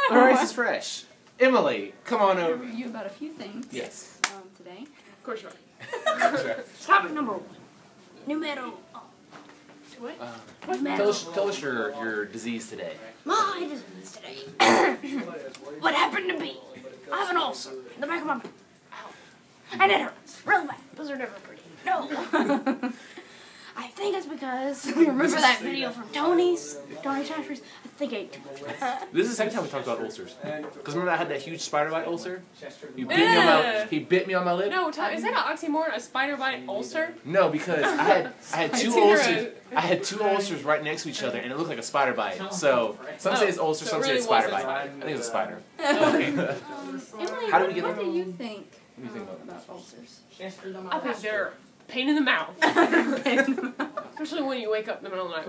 The rice is fresh. Emily, come on over. Review about a few things. Yes. Today. Of course you are. Topic number 1. Numero. What? Tell us your disease today. My disease today. What happened to me? I have an ulcer in the back of my mouth. And it hurts real bad. Those are never pretty. No. I think it's because remember that video from Tony's Transfers? I think I ate too much. This is the second time we talked about ulcers. Because remember I had that huge spider bite ulcer? He bit me on my lip. No, is that an oxymoron? A spider bite ulcer? No, because I had two ulcers. I had two ulcers right next to each other, and it looked like a spider bite. So some say it's ulcer, some say it's spider bite. I think it's a spider. Emily, How do we get what there? do you think What do you think about ulcers? I think they're a pain in the mouth. Especially when you wake up in the middle of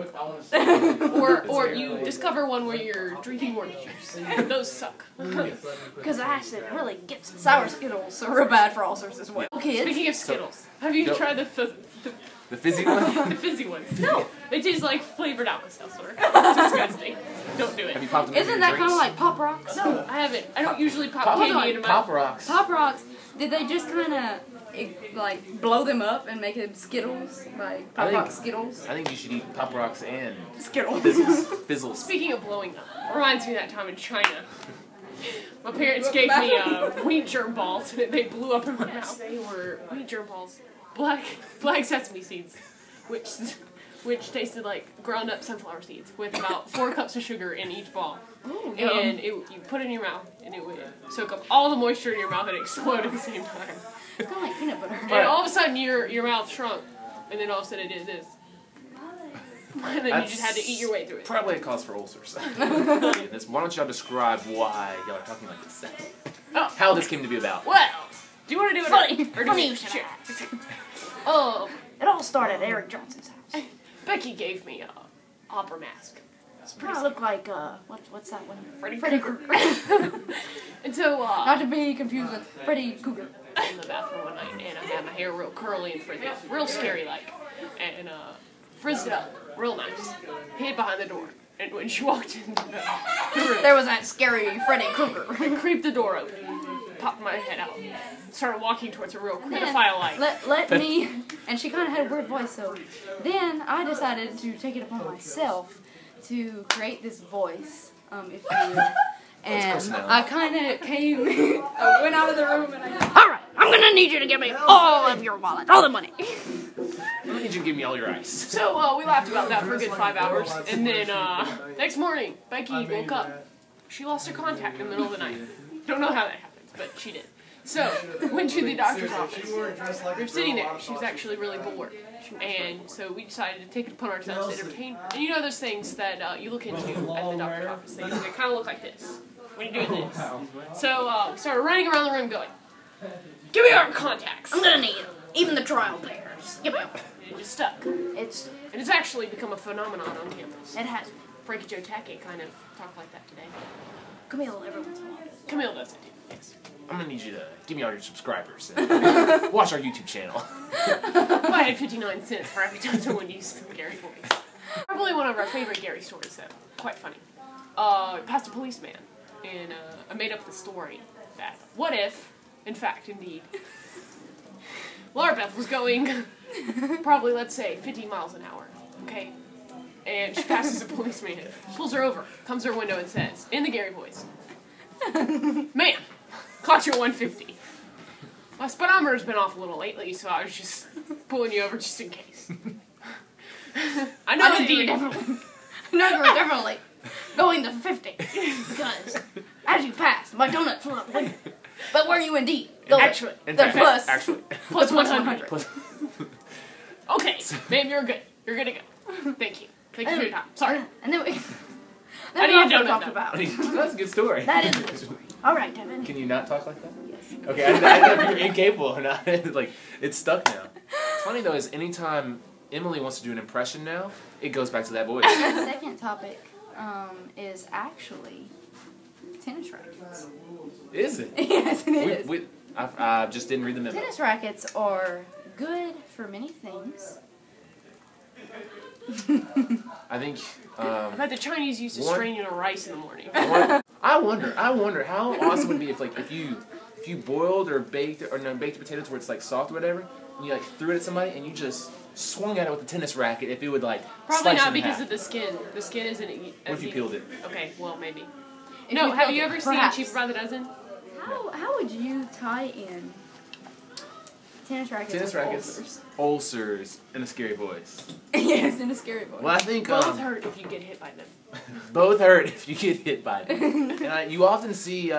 the night. Or you discover one where you're drinking orange juice. Those suck. Because acid really gets sour Skittles are real bad for ulcers as well. Kids. Speaking of Skittles, have you tried the fizzy one? the fizzy ones? No. They taste like flavored Alka-Seltzer. It's disgusting. Don't do it. Have you popped them Isn't that kind of like Pop Rocks? No, I haven't. I don't usually pop candy into my... Pop Rocks. Pop Rocks, did they just kind of like blow them up and make them Skittles? Like Pop Rock Skittles? I think you should eat Pop Rocks and Skittles. Fizzles. Speaking of blowing up, reminds me of that time in China. My parents gave me wheat germ balls, and they blew up in my mouth. They were wheat germ balls, black sesame seeds, which tasted like ground up sunflower seeds with about 4 cups of sugar in each ball. Ooh, and you put it in your mouth, and it would soak up all the moisture in your mouth and explode at the same time. It's kind of like peanut butter. And all of a sudden, your mouth shrunk, and then all of a sudden it did this. And then you just had to eat your way through it. Probably a cause for ulcers. Why don't y'all describe why y'all are talking like this? How this came to be about. Well, do you want to do it? Funny. Oh, it all started at Eric Johnson's house. Becky gave me a opera mask. I look like, what's that one? Freddy Krueger. And so, Not to be confused with Freddy Krueger. In the bathroom one night, and I had my hair real curly and frizzy, real scary-like, and frizzed it up, real nice, hid behind the door. And when she walked in the room, there was that scary Freddy Krueger. I creeped the door open, popped my head out, started walking towards her real pedophile-like. Let me, and she kind of had a weird voice, so then I decided to take it upon myself to create this voice, if you would. And I kind of I went out of the room and alright, I'm going to need you to give me all of your wallet, all the money. I need you to give me all your ice. So, we laughed about that for a good 5 hours, and then, next morning, Becky woke up. She lost her contact in the middle of the night. Don't know how that happens, but she did. So, went to the doctor's office. We were sitting there. She was actually really bored. And so we decided to take it upon ourselves to entertain. And you know those things that you look into at the doctor's office. They kind of look like this when you're doing this. So we started running around the room going, give me our contacts. I'm going to need them. Even the trial pairs. Give me them. And it just stuck. And it's actually become a phenomenon on campus. It has. Frankie Joe Tackett kind of talked like that today. Camille every once in a while. Camille does it too, yes. I'm gonna need you to give me all your subscribers and watch our YouTube channel. If I had 59 cents for every time someone used the Gary voice. Probably one of our favorite Gary stories, though. Quite funny. Passed a policeman, and I made up the story that, what if, in fact, indeed, Laura Beth was going probably, let's say, 50 miles an hour, okay? And she passes a policeman, pulls her over, comes to her window and says, in the Gary voice, "Ma'am, caught you at 150. My speedometer's been off a little lately, so I was just pulling you over just in case." I know that you definitely. No, you were definitely going to 50 because as you passed, my donut flew up. But were you indeed? Actually, plus 100. Okay, ma'am, you're good. You're good to go. Thank you. Thank you for your time. Sorry. And then we How do you donut talked about. That's a good story. That is a good story. All right, Devin. Can you not talk like that? Yes. Okay, I didn't know if you're incapable or not. Like, it's stuck now. It's funny though, is anytime Emily wants to do an impression now, it goes back to that voice. The second topic is actually tennis rackets. Is it? Yes, it is. I just didn't read the memo. Tennis rackets are good for many things. I think. I bet the Chinese used to strain you in rice in the morning. I wonder how awesome would it be if you boiled or baked baked potatoes where it's like soft or whatever, and you like threw it at somebody and you just swung at it with a tennis racket. If it would like probably not because of the skin. The skin isn't. What if you peeled it? Okay, well maybe. No, have you ever seen Cheaper by the Dozen? How would you tie in tennis rackets, ulcers, and a scary voice? Yes, in a scary voice. Well, I think both hurt if you get hit by them. Both hurt if you get hit by them. And you often see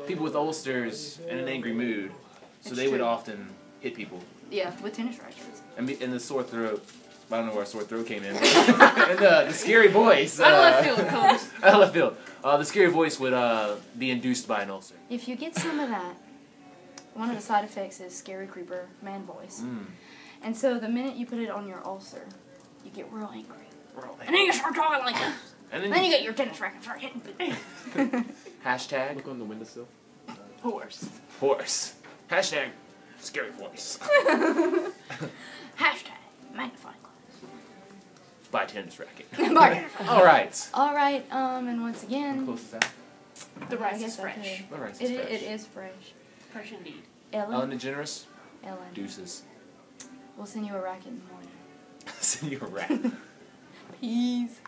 people with ulcers in an angry mood, so they would often hit people. Yeah, with tennis rackets. And the sore throat. I don't know where a sore throat came in. And the scary voice. Out of left field it comes. Out of left field. The scary voice would be induced by an ulcer. If you get some of that, one of the side effects is scary creeper man voice. And so the minute you put it on your ulcer, you get real angry. And then you start talking like this. And then you get your tennis racket and start hitting people. Hashtag. Look on the windowsill. Horse. Hashtag scary voice. Hashtag magnifying glass. Buy tennis racket. All right. And once again, Close this out. The rice is fresh. The rice is fresh. It is fresh. Fresh indeed. Ellen DeGeneres. Deuces. We'll send you a racket in the morning. Send you a racket. Peace.